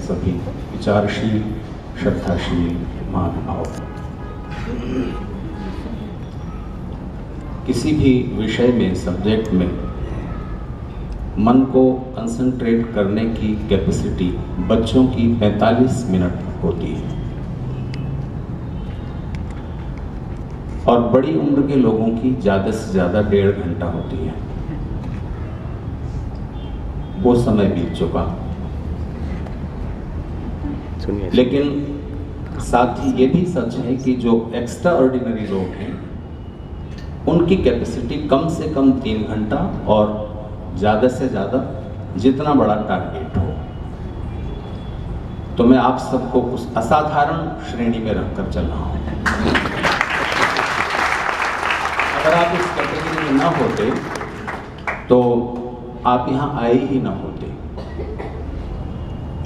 सभी विचारशील श्रद्धाशील महानुभाव। किसी भी विषय में, सब्जेक्ट में मन को कंसंट्रेट करने की कैपेसिटी बच्चों की 45 मिनट होती है और बड़ी उम्र के लोगों की ज़्यादा से ज़्यादा 1.5 घंटा होती है। वो समय बीत चुका। लेकिन साथ ही ये भी सच है कि जो एक्स्ट्रा ऑर्डिनरी लोग हैं उनकी कैपेसिटी कम से कम 3 घंटा और ज़्यादा से ज़्यादा जितना बड़ा टारगेट हो। तो मैं आप सबको उस असाधारण श्रेणी में रखकर चल रहा हूँ। अगर आप इस कैटेगरी में ना होते तो आप यहाँ आए ही ना होते।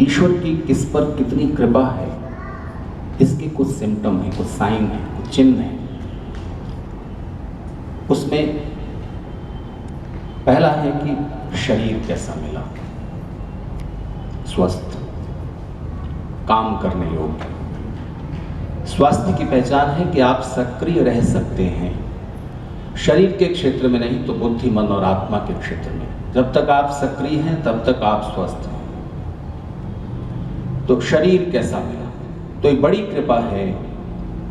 ईश्वर की किस पर कितनी कृपा है इसके कुछ सिम्टम है, कुछ साइन है, कुछ चिन्ह है। उसमें पहला है कि शरीर कैसा मिला, स्वस्थ, काम करने योग्य। स्वास्थ्य की पहचान है कि आप सक्रिय रह सकते हैं, शरीर के क्षेत्र में नहीं तो बुद्धि, मन और आत्मा के क्षेत्र में। जब तक आप सक्रिय हैं तब तक आप स्वस्थ हैं। तो शरीर कैसा मिला, तो एक बड़ी कृपा है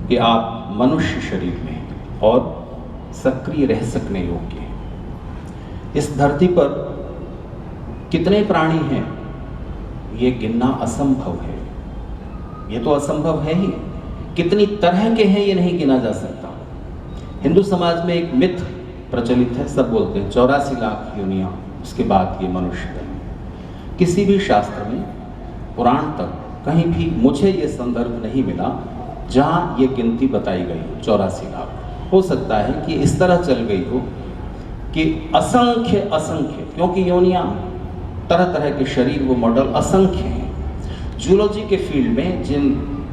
कि आप मनुष्य शरीर में हैं और सक्रिय रह सकने योग्य हैं। इस धरती पर कितने प्राणी हैं ये गिनना असंभव है। ये तो असंभव है ही, कितनी तरह के हैं ये नहीं गिना जा सकता। हिंदू समाज में एक मिथ प्रचलित है, सब बोलते हैं 84 लाख योनियां, उसके बाद ये मनुष्य है। किसी भी शास्त्र में, पुराण तक कहीं भी मुझे ये संदर्भ नहीं मिला जहां ये गिनती बताई गई हो 84 लाख। हो सकता है कि इस तरह चल गई हो कि असंख्य असंख्य, क्योंकि योनियां, तरह तरह के शरीर, वो मॉडल असंख्य हैं। जूलॉजी के फील्ड में जिन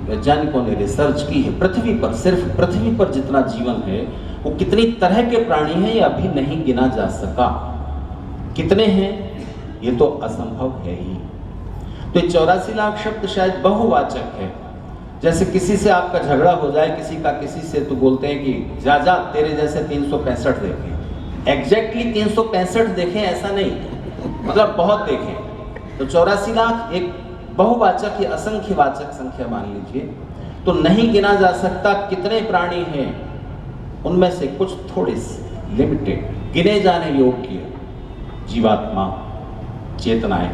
वैज्ञानिकों ने रिसर्च की है, पृथ्वी पर, सिर्फ पृथ्वी पर जितना जीवन है वो कितनी तरह के प्राणी हैं ये अभी नहीं गिना जा सका। कितने हैं ये तो असंभव है ही। तो 84 लाख शब्द शायद बहुवाचक है। जैसे किसी से आपका झगड़ा हो जाए, किसी का किसी से, तो बोलते हैं कि जा जा तेरे जैसे 365 देखें। एग्जैक्टली 365 देखें ऐसा नहीं, मतलब बहुत देखें। तो 84 लाख एक बहुवाचक या असंख्यवाचक संख्या मान लीजिए। तो नहीं गिना जा सकता कितने प्राणी हैं, उनमें से कुछ थोड़े से लिमिटेड गिने जाने योग्य जीवात्मा, चेतनाएं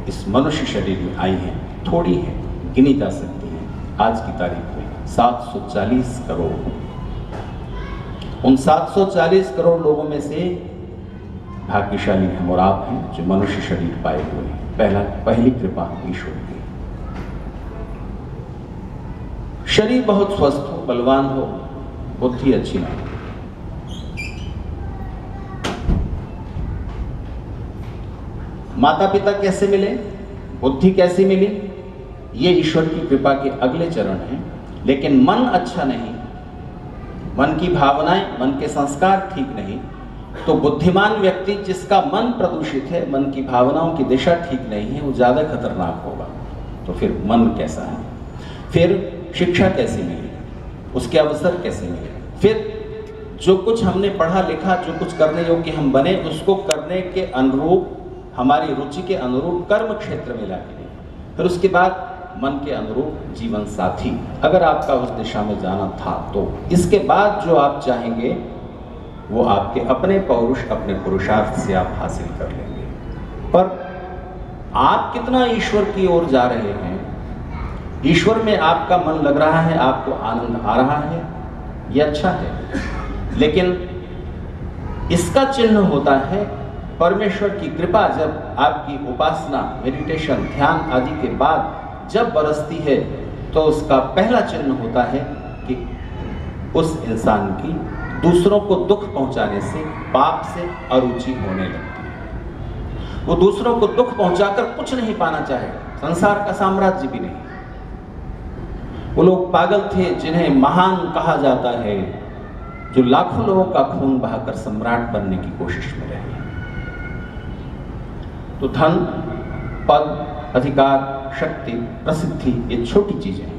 इस मनुष्य शरीर में आई हैं, थोड़ी हैं, गिनी जा सकती हैं। आज की तारीख में 740 करोड़। उन 740 करोड़ लोगों में से भाग्यशाली हम और आप हैं जो मनुष्य शरीर पाए हुए हैं। पहली कृपा ईश्वर की। शरीर बहुत स्वस्थ हो, बलवान हो, बुद्धि अच्छी ना हो। माता पिता कैसे मिले, बुद्धि कैसी मिली, ये ईश्वर की कृपा के अगले चरण हैं। लेकिन मन अच्छा नहीं, मन की भावनाएं, मन के संस्कार ठीक नहीं, तो बुद्धिमान व्यक्ति जिसका मन प्रदूषित है, मन की भावनाओं की दिशा ठीक नहीं है, वो ज़्यादा खतरनाक होगा। तो फिर मन कैसा है, फिर शिक्षा कैसी मिली, उसके अवसर कैसे मिले, फिर जो कुछ हमने पढ़ा लिखा, जो कुछ करने योग्य हम बने, उसको करने के अनुरूप, हमारी रुचि के अनुरूप कर्म क्षेत्र में लाके, फिर उसके बाद मन के अनुरूप जीवन साथी, अगर आपका उस दिशा में जाना था तो इसके बाद जो आप चाहेंगे वो आपके अपने पौरुष, अपने पुरुषार्थ से आप हासिल कर लेंगे। पर आप कितना ईश्वर की ओर जा रहे हैं, ईश्वर में आपका मन लग रहा है, आपको आनंद आ रहा है, ये अच्छा है। लेकिन इसका चिन्ह होता है परमेश्वर की कृपा। जब आपकी उपासना, मेडिटेशन, ध्यान आदि के बाद जब बरसती है तो उसका पहला चिन्ह होता है कि उस इंसान की दूसरों को दुख पहुंचाने से, पाप से अरुचि होने लगती है। वो दूसरों को दुख पहुंचाकर कुछ नहीं पाना चाहे, संसार का साम्राज्य भी नहीं। वो लोग पागल थे जिन्हें महान कहा जाता है, जो लाखों लोगों का खून बहाकर सम्राट बनने की कोशिश में रहे। तो धन, पद, अधिकार, शक्ति, प्रसिद्धि ये छोटी चीजें हैं,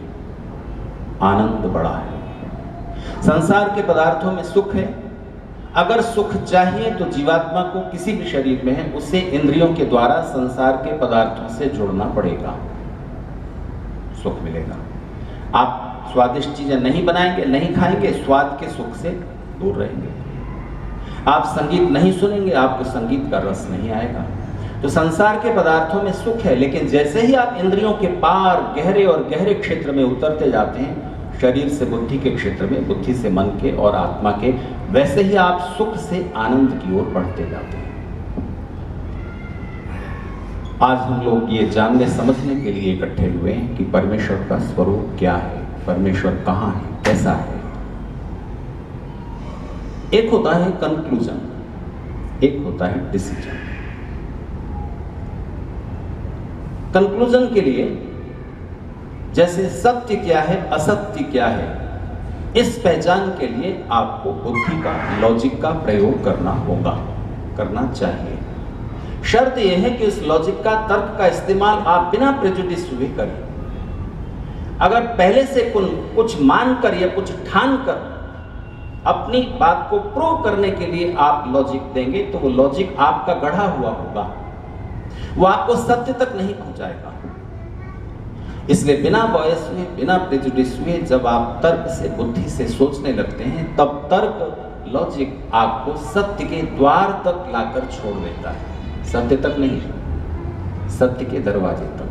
आनंद बड़ा है। संसार के पदार्थों में सुख है। अगर सुख चाहिए तो जीवात्मा को किसी भी शरीर में है उसे इंद्रियों के द्वारा संसार के पदार्थों से जुड़ना पड़ेगा, सुख मिलेगा। आप स्वादिष्ट चीजें नहीं बनाएंगे, नहीं खाएंगे, स्वाद के सुख से दूर रहेंगे। आप संगीत नहीं सुनेंगे, आपको संगीत का रस नहीं आएगा। तो संसार के पदार्थों में सुख है, लेकिन जैसे ही आप इंद्रियों के पार गहरे और गहरे क्षेत्र में उतरते जाते हैं, शरीर से बुद्धि के क्षेत्र में, बुद्धि से मन के और आत्मा के, वैसे ही आप सुख से आनंद की ओर बढ़ते जाते हैं। आज हम लोग ये जानने समझने के लिए इकट्ठे हुए हैं कि परमेश्वर का स्वरूप क्या है, परमेश्वर कहाँ है, कैसा है। एक होता है कंक्लूजन, एक होता है डिसीजन। कंक्लूजन के लिए जैसे सत्य क्या है, असत्य क्या है, इस पहचान के लिए आपको बुद्धि का, लॉजिक का प्रयोग करना होगा, करना चाहिए। शर्त यह है कि उस लॉजिक का, तर्क का इस्तेमाल आप बिना प्रेजुडिस हुए करें। अगर पहले से कुछ मानकर या कुछ ठानकर अपनी बात को प्रूव करने के लिए आप लॉजिक देंगे तो वो लॉजिक आपका गढ़ा हुआ होगा, वो आपको सत्य तक नहीं पहुंचाएगा। इसलिए बिना बॉयस हुए, बिना प्रेजुडिस हुए जब आप तर्क से, बुद्धि से सोचने लगते हैं, तब तर्क, लॉजिक आपको सत्य के द्वार तक लाकर छोड़ देता है, सत्य तक नहीं, सत्य के दरवाजे तक।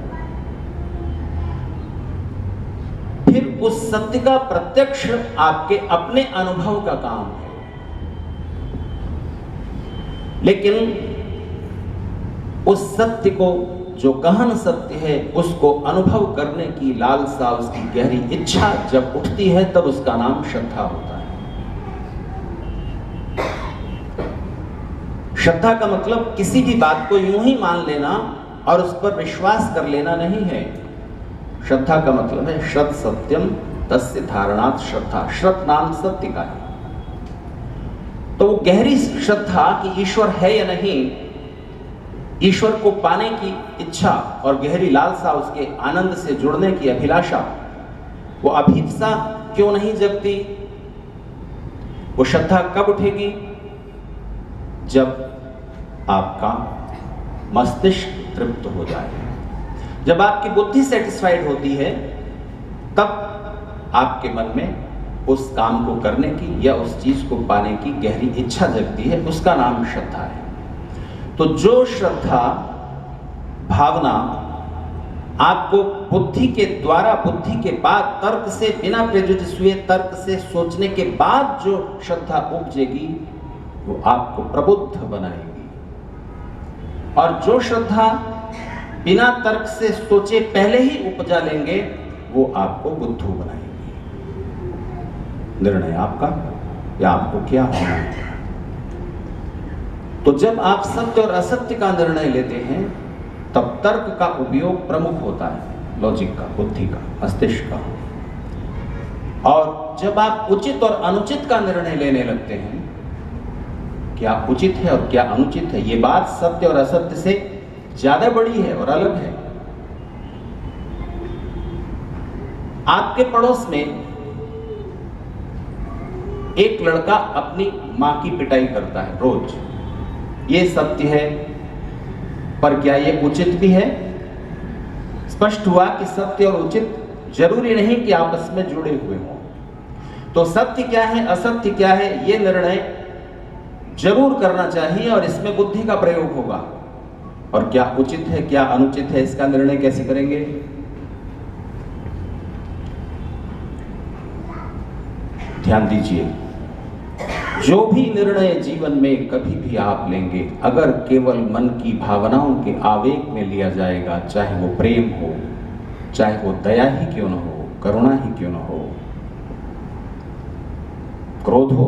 फिर उस सत्य का प्रत्यक्ष आपके अपने अनुभव का काम है। लेकिन उस सत्य को, जो गहन सत्य है, उसको अनुभव करने की लालसा, उसकी गहरी इच्छा जब उठती है, तब उसका नाम श्रद्धा होता है। श्रद्धा का मतलब किसी भी बात को यूं ही मान लेना और उस पर विश्वास कर लेना नहीं है। श्रद्धा का मतलब है श्रद्ध सत्यम तस्य धारणात् श्रद्धा। श्रद्ध नाम सत्य का है। तो वो गहरी श्रद्धा कि ईश्वर है या नहीं, ईश्वर को पाने की इच्छा और गहरी लालसा, उसके आनंद से जुड़ने की अभिलाषा, वो अभिप्सा क्यों नहीं जगती? वो श्रद्धा कब उठेगी? जब आपका मस्तिष्क तृप्त हो जाए, जब आपकी बुद्धि सेटिस्फाइड होती है, तब आपके मन में उस काम को करने की या उस चीज को पाने की गहरी इच्छा जगती है, उसका नाम श्रद्धा है। तो जो श्रद्धा भावना आपको बुद्धि के द्वारा, बुद्धि के बाद, तर्क से, बिना प्रेजुडिस हुए तर्क से सोचने के बाद जो श्रद्धा उपजेगी, वो आपको प्रबुद्ध बनाएगी। और जो श्रद्धा बिना तर्क से सोचे पहले ही उपजा लेंगे, वो आपको बुद्धू बनाएगी। निर्णय आपका, या आपको क्या होना है। तो जब आप सत्य और असत्य का निर्णय लेते हैं, तब तर्क का उपयोग प्रमुख होता है, लॉजिक का, बुद्धि का, मस्तिष्क का। और जब आप उचित और अनुचित का निर्णय लेने लगते हैं, क्या उचित है और क्या अनुचित है, ये बात सत्य और असत्य से ज्यादा बड़ी है और अलग है। आपके पड़ोस में एक लड़का अपनी मां की पिटाई करता है रोज, ये सत्य है, पर क्या ये उचित भी है? स्पष्ट हुआ कि सत्य और उचित जरूरी नहीं कि आपस में जुड़े हुए हों। तो सत्य क्या है, असत्य क्या है, ये निर्णय जरूर करना चाहिए और इसमें बुद्धि का प्रयोग होगा। और क्या उचित है, क्या अनुचित है, इसका निर्णय कैसे करेंगे? ध्यान दीजिए, जो भी निर्णय जीवन में कभी भी आप लेंगे, अगर केवल मन की भावनाओं के आवेग में लिया जाएगा, चाहे वो प्रेम हो, चाहे वो दया ही क्यों न हो, करुणा ही क्यों न हो, क्रोध हो,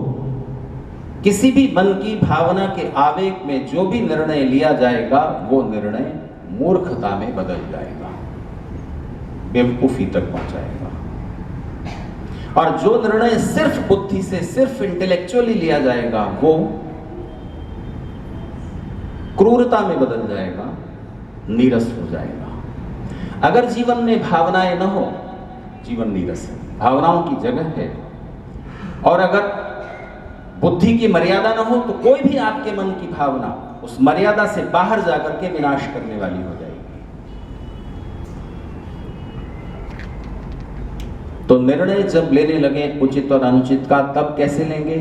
किसी भी मन की भावना के आवेग में जो भी निर्णय लिया जाएगा, वो निर्णय मूर्खता में बदल जाएगा, बेवकूफी तक पहुंचाएगा। और जो निर्णय सिर्फ बुद्धि से, सिर्फ इंटेलेक्चुअली लिया जाएगा, वो क्रूरता में बदल जाएगा, नीरस हो जाएगा। अगर जीवन में भावनाएं न हो, जीवन नीरस है। भावनाओं की जगह है, और अगर बुद्धि की मर्यादा न हो तो कोई भी आपके मन की भावना उस मर्यादा से बाहर जाकर के विनाश करने वाली हो जाएगी। तो निर्णय जब लेने लगे उचित और अनुचित का, तब कैसे लेंगे?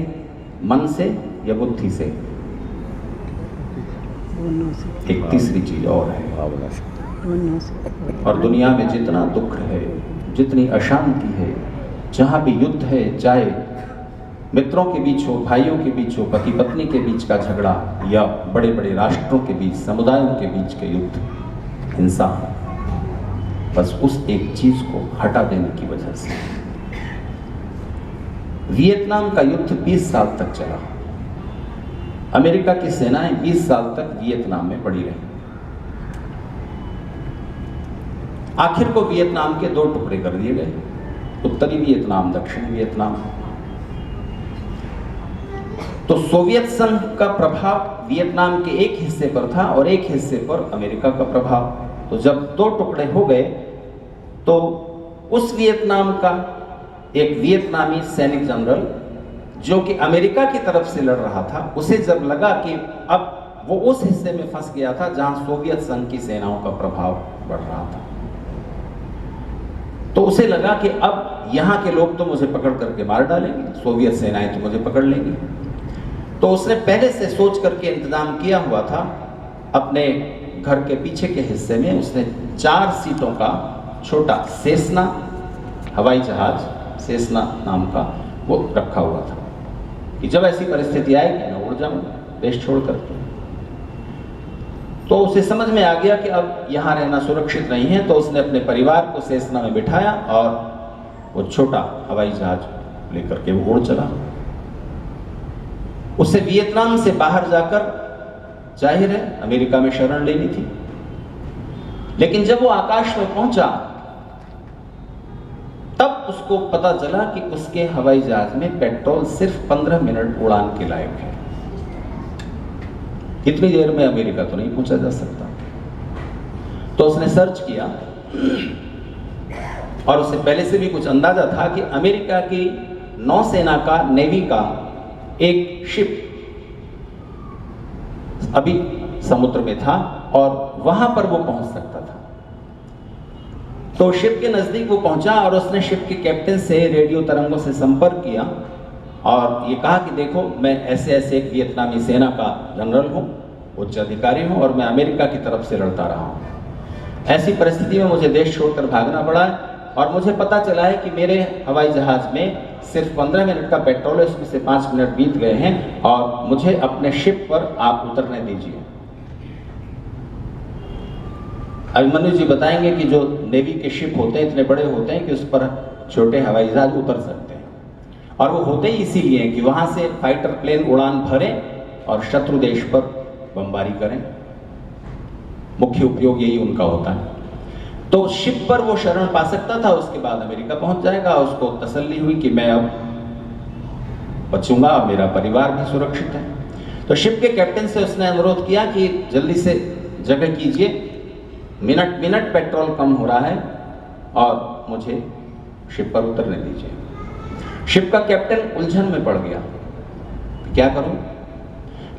मन से या बुद्धि से? एक तीसरी चीज और है, भावना से। और दुनिया में जितना दुख है, जितनी अशांति है, जहां भी युद्ध है, चाहे मित्रों के बीच हो, भाइयों के बीच हो, पति पत्नी के बीच का झगड़ा, या बड़े बड़े राष्ट्रों के बीच, समुदायों के बीच के युद्ध, हिंसा, बस उस एक चीज को हटा देने की वजह से। वियतनाम का युद्ध 20 साल तक चला। अमेरिका की सेनाएं 20 साल तक वियतनाम में पड़ी रही। आखिर को वियतनाम के 2 टुकड़े कर दिए गए, उत्तरी वियतनाम, दक्षिणी वियतनाम। तो सोवियत संघ का प्रभाव वियतनाम के एक हिस्से पर था और एक हिस्से पर अमेरिका का प्रभाव। तो जब 2 टुकड़े हो गए तो उस वियतनाम का एक वियतनामी सैनिक जनरल जो कि अमेरिका की तरफ से लड़ रहा था, उसे जब लगा कि अब वो उस हिस्से में फंस गया था जहां सोवियत संघ की सेनाओं का प्रभाव बढ़ रहा था, तो उसे लगा कि अब यहां के लोग तो मुझे पकड़ करके मार डालेंगे, सोवियत सेनाएं तो मुझे पकड़ लेंगी। तो उसने पहले से सोच करके इंतजाम किया हुआ था, अपने घर के पीछे के हिस्से में उसने 4 सीटों का छोटा सेस्ना हवाई जहाज, सेस्ना नाम का, वो रखा हुआ था कि जब ऐसी परिस्थिति आएगी मैं उड़ जाऊंगा देश छोड़ करके। तो उसे समझ में आ गया कि अब यहाँ रहना सुरक्षित नहीं है, तो उसने अपने परिवार को सेस्ना में बिठाया और वो छोटा हवाई जहाज लेकर के वो उड़ चला। उसे वियतनाम से बाहर जाकर जाहिर है अमेरिका में शरण लेनी थी, लेकिन जब वो आकाश में पहुंचा तब उसको पता चला कि उसके हवाई जहाज में पेट्रोल सिर्फ 15 मिनट उड़ान के लायक है। इतनी देर में अमेरिका तो नहीं पहुंचा जा सकता। तो उसने सर्च किया और उसे पहले से भी कुछ अंदाजा था कि अमेरिका की नौसेना का, नेवी का एक शिप अभी समुद्र में था और वहां पर वो पहुंच सकता था। तो शिप के नजदीक वो पहुंचा और उसने शिप के कैप्टन से रेडियो तरंगों से संपर्क किया और ये कहा कि देखो, मैं ऐसे ऐसे एक वियतनामी सेना का जनरल हूं, उच्च अधिकारी हूं और मैं अमेरिका की तरफ से लड़ता रहा हूं। ऐसी परिस्थिति में मुझे देश छोड़कर भागना पड़ा है और मुझे पता चला है कि मेरे हवाई जहाज में सिर्फ 15 मिनट का पेट्रोल है, उसमें से 5 मिनट बीत गए हैं और मुझे अपने शिप पर आप उतरने दीजिए। अभिमन्यु जी बताएंगे कि जो नेवी के शिप होते हैं इतने बड़े होते हैं कि उस पर छोटे हवाई जहाज उतर सकते हैं, और वो होते ही इसीलिए कि वहां से फाइटर प्लेन उड़ान भरें और शत्रु देश पर बमबारी करें। मुख्य उपयोग यही उनका होता है। तो शिप पर वो शरण पा सकता था, उसके बाद अमेरिका पहुंच जाएगा। उसको तसल्ली हुई कि मैं अब बचूंगा, मेरा परिवार भी सुरक्षित है। तो शिप के कैप्टन से उसने अनुरोध किया कि जल्दी से जगह कीजिए, मिनट मिनट पेट्रोल कम हो रहा है और मुझे शिप पर उतरने दीजिए। शिप का कैप्टन उलझन में पड़ गया, क्या करूं,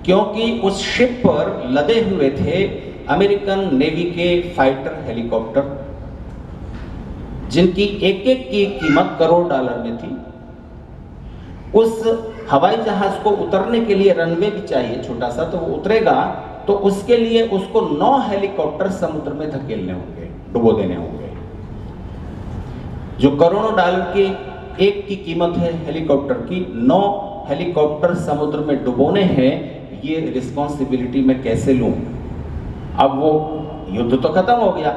क्योंकि उस शिप पर लदे हुए थे अमेरिकन नेवी के फाइटर हेलीकॉप्टर, जिनकी एक एक की कीमत करोड़ डॉलर में थी। उस हवाई जहाज को उतरने के लिए रनवे भी चाहिए छोटा सा, तो वो उतरेगा तो उसके लिए उसको 9 हेलीकॉप्टर समुद्र में धकेलने होंगे, डुबो देने होंगे। जो करोड़ों डॉलर की एक की कीमत है हेलीकॉप्टर की, 9 हेलीकॉप्टर समुद्र में डुबोने हैं, ये रिस्पॉन्सिबिलिटी मैं कैसे लूं? अब वो युद्ध तो खत्म हो गया,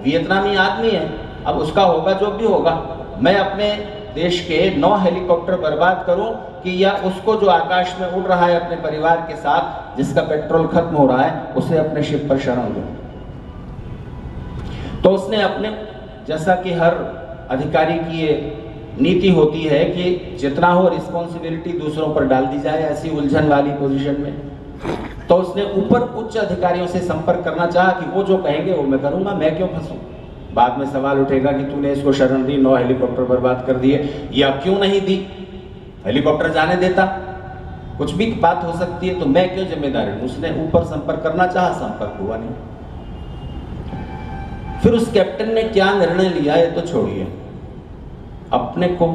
वियतनामी आदमी है, अब उसका होगा जो भी होगा। मैं अपने देश के 9 हेलीकॉप्टर बर्बाद करूं कि या उसको जो आकाश में उड़ रहा है अपने परिवार के साथ, जिसका पेट्रोल खत्म हो रहा है, उसे अपने शिप पर शरण दूं? तो उसने अपने, जैसा कि हर अधिकारी की ये नीति होती है कि जितना हो रिस्पॉन्सिबिलिटी दूसरों पर डाल दी जाए ऐसी उलझन वाली पोजीशन में, तो उसने ऊपर उच्च अधिकारियों से संपर्क करना चाहा कि वो जो कहेंगे वो मैं करूंगा, मैं क्यों फंसूं। बाद में सवाल उठेगा कि तूने इसको शरण दी, 9 हेलीकॉप्टर बर्बाद कर दिए, या क्यों नहीं दी, हेलीकॉप्टर जाने देता, कुछ भी बात हो सकती है, तो मैं क्यों जिम्मेदार हूं? उसने ऊपर संपर्क करना चाहा, संपर्क हुआ नहीं। फिर उस कैप्टन ने क्या निर्णय लिया ये तो छोड़िए, अपने को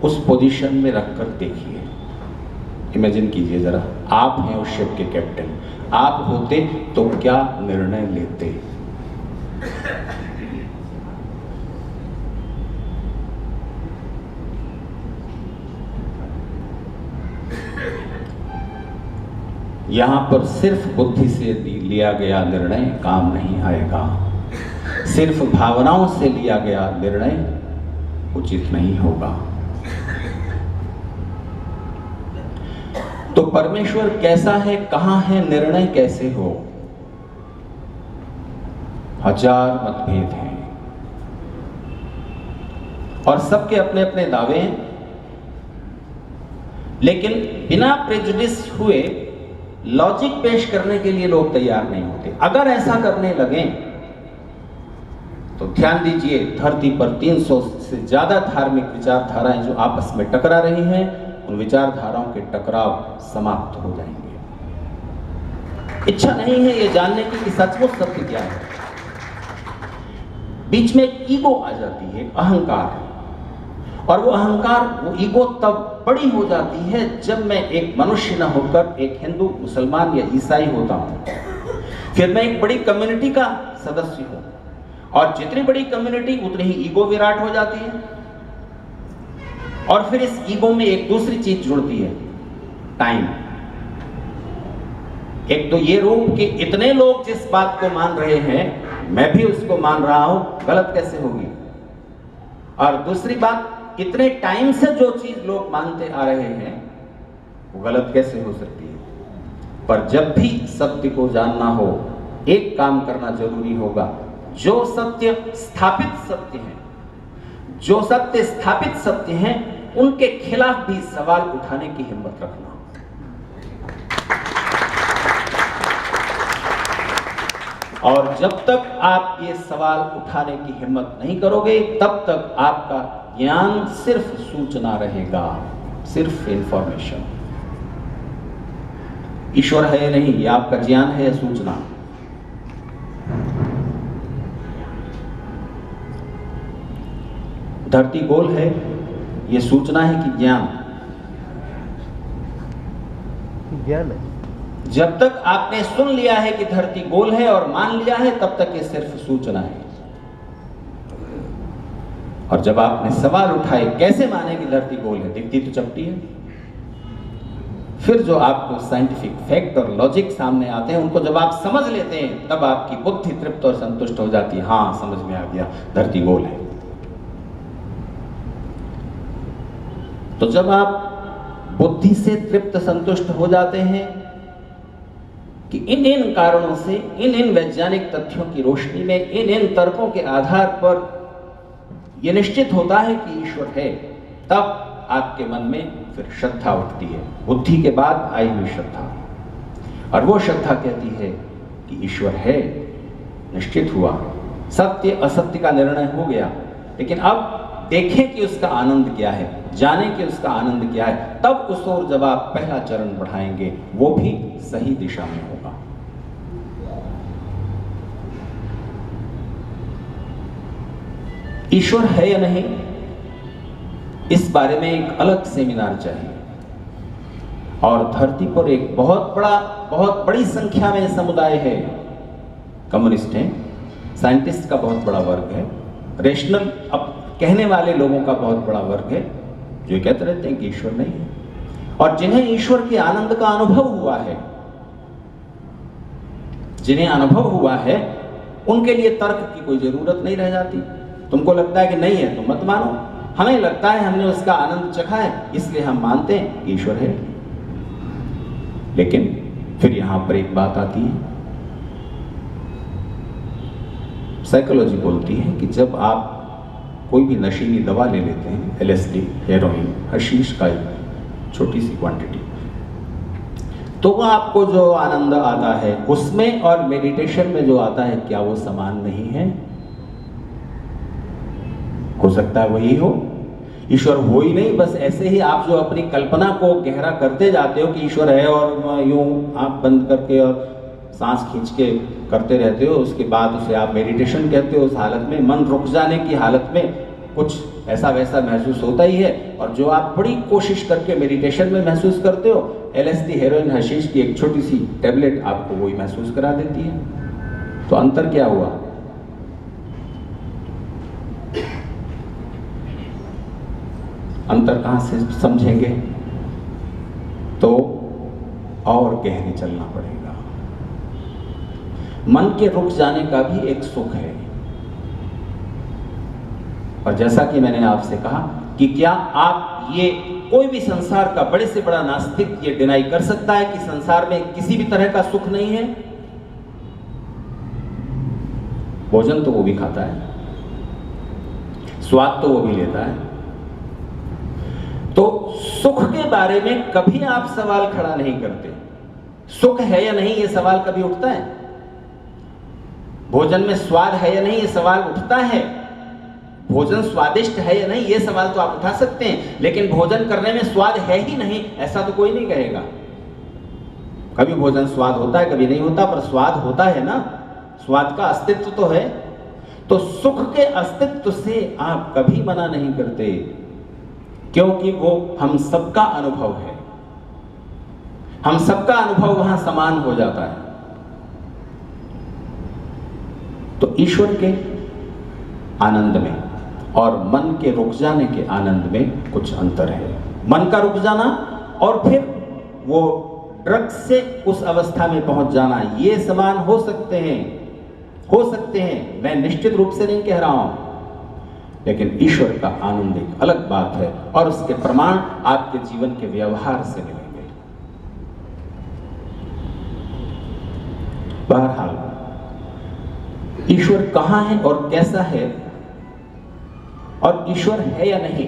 उस पोजीशन में रखकर देखिए। इमेजिन कीजिए जरा, आप हैं उस शिप के कैप्टन, आप होते तो क्या निर्णय लेते? यहां पर सिर्फ बुद्धि से लिया गया निर्णय काम नहीं आएगा, सिर्फ भावनाओं से लिया गया निर्णय उचित नहीं होगा। तो परमेश्वर कैसा है, कहां है, निर्णय कैसे हो? हजार मतभेद हैं और सबके अपने अपने दावे हैं, लेकिन बिना प्रेजुडिस हुए लॉजिक पेश करने के लिए लोग तैयार नहीं होते। अगर ऐसा करने लगे तो ध्यान दीजिए, धरती पर 300 से ज्यादा धार्मिक विचारधाराएं जो आपस में टकरा रही हैं, उन विचारधाराओं के टकराव समाप्त हो जाएंगे। इच्छा नहीं है ये जानने की कि सचमुच सत्य क्या है। बीच में एक ईगो आ जाती है, अहंकार, और वो अहंकार, वो ईगो तब बड़ी हो जाती है जब मैं एक मनुष्य न होकर एक हिंदू, मुसलमान या ईसाई होता हूं। फिर मैं एक बड़ी कम्युनिटी का सदस्य हूं, और जितनी बड़ी कम्युनिटी उतनी ही ईगो विराट हो जाती है, और फिर इस ईगो में एक दूसरी चीज जुड़ती है, टाइम। एक तो ये रूप कि इतने लोग जिस बात को मान रहे हैं मैं भी उसको मान रहा हूं, गलत कैसे होगी? और दूसरी बात, इतने टाइम से जो चीज लोग मानते आ रहे हैं वो गलत कैसे हो सकती है? पर जब भी सत्य को जानना हो, एक काम करना जरूरी होगा, जो सत्य स्थापित सत्य है, जो सत्य स्थापित सत्य हैं, उनके खिलाफ भी सवाल उठाने की हिम्मत रखना। और जब तक आप ये सवाल उठाने की हिम्मत नहीं करोगे, तब तक आपका ज्ञान सिर्फ सूचना रहेगा, सिर्फ इंफॉर्मेशन। ईश्वर है या नहीं, ये आपका ज्ञान है या सूचना? धरती गोल है, ये सूचना है कि ज्ञान? ज्ञान है। जब तक आपने सुन लिया है कि धरती गोल है और मान लिया है, तब तक ये सिर्फ सूचना है। और जब आपने सवाल उठाए कैसे माने कि धरती गोल है, दिखती तो चपटी है, फिर जो आपको साइंटिफिक फैक्ट और लॉजिक सामने आते हैं, उनको जब आप समझ लेते हैं, तब आपकी बुद्धि तृप्त और संतुष्ट हो जाती है। हाँ, समझ में आ गया, धरती गोल है। तो जब आप बुद्धि से तृप्त संतुष्ट हो जाते हैं कि इन कारणों से, इन वैज्ञानिक तथ्यों की रोशनी में, इन तर्कों के आधार पर यह निश्चित होता है कि ईश्वर है, तब आपके मन में फिर श्रद्धा उठती है, बुद्धि के बाद आई हुई श्रद्धा। और वो श्रद्धा कहती है कि ईश्वर है, निश्चित हुआ, सत्य असत्य का निर्णय हो गया, लेकिन अब देखें कि उसका आनंद क्या है, जाने कि उसका आनंद क्या है। तब उस ओर जब आप पहला चरण बढ़ाएंगे, वो भी सही दिशा में होगा। ईश्वर है या नहीं, इस बारे में एक अलग सेमिनार चाहिए। और धरती पर एक बहुत बड़ी संख्या में समुदाय है, कम्युनिस्ट हैं, साइंटिस्ट का बहुत बड़ा वर्ग है, रेशनल अब कहने वाले लोगों का बहुत बड़ा वर्ग है, जो कहते रहते हैं कि ईश्वर नहीं है, और जिन्हें ईश्वर के आनंद का अनुभव हुआ है, जिन्हें अनुभव हुआ है, उनके लिए तर्क की कोई जरूरत नहीं रह जाती। तुमको लगता है कि नहीं है तो मत मानो, हमें लगता है हमने उसका आनंद चखा है, इसलिए हम मानते हैं कि ईश्वर है। लेकिन फिर यहां पर एक बात आती है, साइकोलॉजी बोलती है कि जब आप कोई भी नशीली दवा ले लेते हैं, LSD, हेरोइन, हशीश का एक छोटी सी क्वांटिटी, तो वो आपको जो आनंद आता है उसमें और मेडिटेशन में जो आता है, क्या वो समान नहीं है? हो सकता है वही हो। ईश्वर हो ही नहीं, बस ऐसे ही आप जो अपनी कल्पना को गहरा करते जाते हो कि ईश्वर है और यूं आंख बंद करके और सांस खींच के करते रहते हो, उसके बाद उसे आप मेडिटेशन कहते हो। उस हालत में, मन रुक जाने की हालत में कुछ ऐसा वैसा महसूस होता ही है। और जो आप बड़ी कोशिश करके मेडिटेशन में महसूस करते हो, LSD, हेरोइन, हशीश की एक छोटी सी टैबलेट आपको वही महसूस करा देती है। तो अंतर क्या हुआ? अंतर कहां से समझेंगे? तो और गहरे चलना पड़ेगा। मन के रुक जाने का भी एक सुख है। और जैसा कि मैंने आपसे कहा कि क्या आप ये कोई भी संसार का बड़े से बड़ा नास्तिक ये डिनाई कर सकता है कि संसार में किसी भी तरह का सुख नहीं है? भोजन तो वो भी खाता है, स्वाद तो वो भी लेता है। तो सुख के बारे में कभी आप सवाल खड़ा नहीं करते। सुख है या नहीं ये सवाल कभी उठता है? भोजन में स्वाद है या नहीं ये सवाल उठता है? भोजन स्वादिष्ट है या नहीं ये सवाल तो आप उठा सकते हैं, लेकिन भोजन करने में स्वाद है ही नहीं ऐसा तो कोई नहीं कहेगा। कभी भोजन स्वाद होता है, कभी नहीं होता, पर स्वाद होता है ना। स्वाद का अस्तित्व तो है। तो सुख के अस्तित्व से आप कभी मना नहीं करते, क्योंकि वो हम सबका अनुभव है। हम सबका अनुभव वहां समान हो जाता है। तो ईश्वर के आनंद में और मन के रुक जाने के आनंद में कुछ अंतर है। मन का रुक जाना और फिर वो ड्रग से उस अवस्था में पहुंच जाना, ये समान हो सकते हैं, हो सकते हैं। मैं निश्चित रूप से नहीं कह रहा हूं, लेकिन ईश्वर का आनंद एक अलग बात है और उसके प्रमाण आपके जीवन के व्यवहार से मिलेंगे। बहरहाल, ईश्वर कहां है और कैसा है और ईश्वर है या नहीं,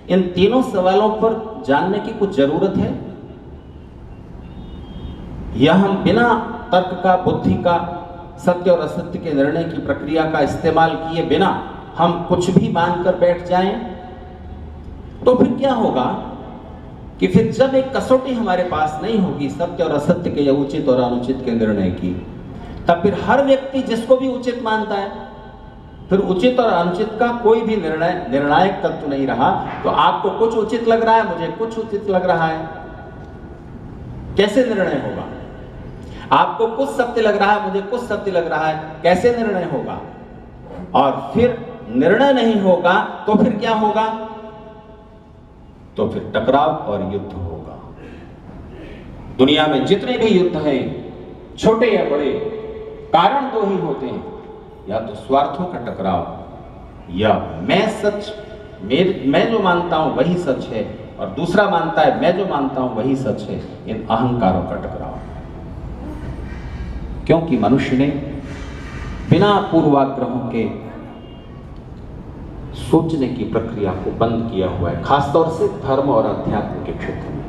इन तीनों सवालों पर जानने की कुछ जरूरत है। या हम बिना तर्क का, बुद्धि का, सत्य और असत्य के निर्णय की प्रक्रिया का इस्तेमाल किए बिना हम कुछ भी मानकर बैठ जाएं, तो फिर क्या होगा कि फिर जब एक कसौटी हमारे पास नहीं होगी सत्य और असत्य के या उचित और अनुचित के निर्णय की, तब फिर हर व्यक्ति जिसको भी उचित मानता है, फिर उचित और अनुचित का कोई भी निर्णायक तत्व नहीं रहा। तो आपको कुछ उचित लग रहा है, मुझे कुछ उचित लग रहा है, कैसे निर्णय होगा? आपको कुछ सत्य लग रहा है, मुझे कुछ सत्य लग रहा है, कैसे निर्णय होगा? और फिर निर्णय नहीं होगा तो फिर क्या होगा? तो फिर टकराव और युद्ध होगा। दुनिया में जितने भी युद्ध हैं, छोटे या बड़े, कारण दो ही होते हैं, या तो स्वार्थों का टकराव, या मैं सच, मैं जो मानता हूं वही सच है और दूसरा मानता है मैं जो मानता हूं वही सच है। इन अहंकारों का टकराव। क्योंकि मनुष्य ने बिना पूर्वाग्रहों के सोचने की प्रक्रिया को बंद किया हुआ है, खासतौर से धर्म और अध्यात्म के क्षेत्र में।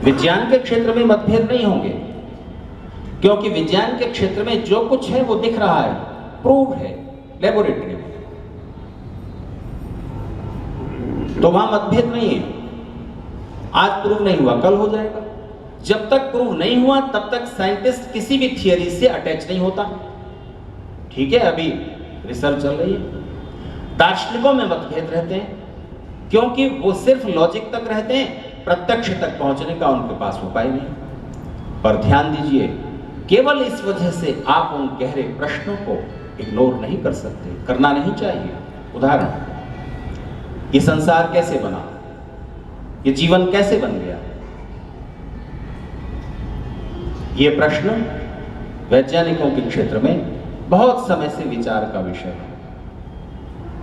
विज्ञान के क्षेत्र में मतभेद नहीं होंगे, क्योंकि विज्ञान के क्षेत्र में जो कुछ है वो दिख रहा है, प्रूव है लेबोरेटरी में, तो वहां मतभेद नहीं है। आज प्रूव नहीं हुआ, कल हो जाएगा। जब तक प्रूव नहीं हुआ तब तक साइंटिस्ट किसी भी थियरी से अटैच नहीं होता। ठीक है, अभी रिसर्च चल रही है। दार्शनिकों में मतभेद रहते हैं, क्योंकि वो सिर्फ लॉजिक तक रहते हैं, प्रत्यक्ष तक पहुंचने का उनके पास उपाय नहीं। पर ध्यान दीजिए, केवल इस वजह से आप उन गहरे प्रश्नों को इग्नोर नहीं कर सकते, करना नहीं चाहिए। उदाहरण, ये संसार कैसे बना, ये जीवन कैसे बन गया, ये प्रश्न वैज्ञानिकों के क्षेत्र में बहुत समय से विचार का विषय है।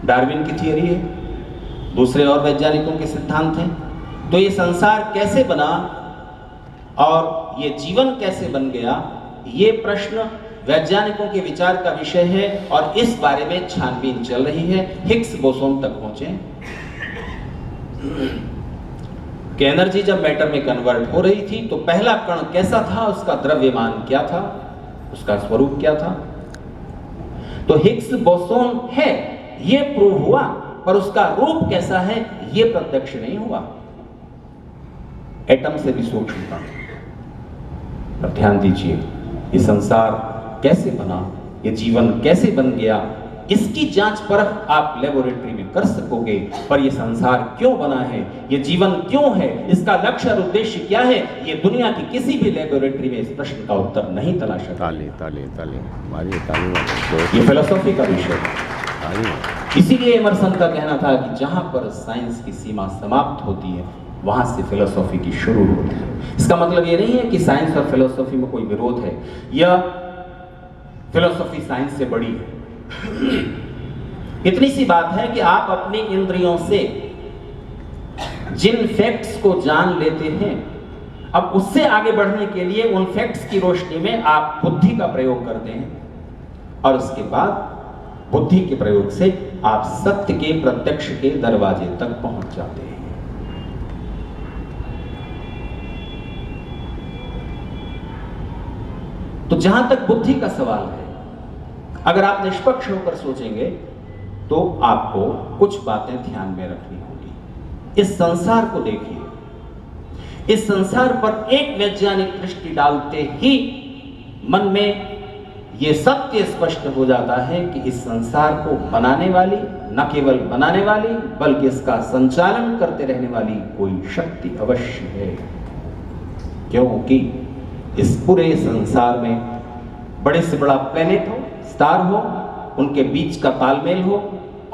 डार्विन की थियरी है, दूसरे और वैज्ञानिकों के सिद्धांत हैं। तो ये संसार कैसे बना और ये जीवन कैसे बन गया, ये प्रश्न वैज्ञानिकों के विचार का विषय है और इस बारे में छानबीन चल रही है। हिग्स बोसोन तक पहुंचे कि एनर्जी जब मैटर में कन्वर्ट हो रही थी तो पहला कण कैसा था, उसका द्रव्यमान क्या था, उसका स्वरूप क्या था। तो हिग्स बोसोन है, ये प्रूव हुआ, पर उसका रूप कैसा है ये प्रत्यक्ष नहीं हुआ। एटम से भी सूक्ष्म था। अब ध्यान दीजिए, ये संसार कैसे बना, ये जीवन कैसे बन गया, इसकी जांच परख आप लेबोरेटरी में कर सकोगे, पर ये संसार क्यों बना है, ये जीवन क्यों है, इसका लक्ष्य और उद्देश्य क्या है, ये दुनिया की किसी भी लेबोरेटरी में इस प्रश्न का उत्तर नहीं तलाश सकता। ताली ताली ताली मारिए ताली। ये फिलोसॉफी का विषय है। इसीलिए इमर्सन का कहना था कि जहां पर साइंस की सीमा समाप्त होती है वहां से फिलोसॉफी की शुरू होती है। इसका मतलब ये नहीं है कि साइंस और फिलोसॉफी में कोई विरोध है या फिलोसॉफी साइंस से बड़ी है। इतनी सी बात है कि आप अपनी इंद्रियों से जिन फैक्ट्स को जान लेते हैं, अब उससे आगे बढ़ने के लिए उन फैक्ट्स की रोशनी में आप बुद्धि का प्रयोग करते हैं और उसके बाद बुद्धि के प्रयोग से आप सत्य के प्रत्यक्ष के दरवाजे तक पहुंच जाते हैं। तो जहां तक बुद्धि का सवाल है, अगर आप निष्पक्ष होकर सोचेंगे तो आपको कुछ बातें ध्यान में रखनी होगी। इस संसार को देखिए, इस संसार पर एक वैज्ञानिक दृष्टि डालते ही मन में यह सत्य स्पष्ट हो जाता है कि इस संसार को बनाने वाली, न केवल बनाने वाली बल्कि इसका संचालन करते रहने वाली कोई शक्ति अवश्य है। क्योंकि इस पूरे संसार में बड़े से बड़ा प्लेनेट हो, स्टार हो, उनके बीच का तालमेल हो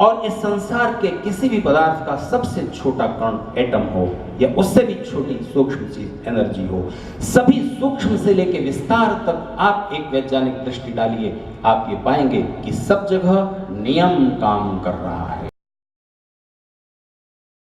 और इस संसार के किसी भी पदार्थ का सबसे छोटा कण एटम हो या उससे भी छोटी सूक्ष्म चीज एनर्जी हो, सभी सूक्ष्म से लेकर विस्तार तक आप एक वैज्ञानिक दृष्टि डालिए, आप ये पाएंगे कि सब जगह नियम काम कर रहा है।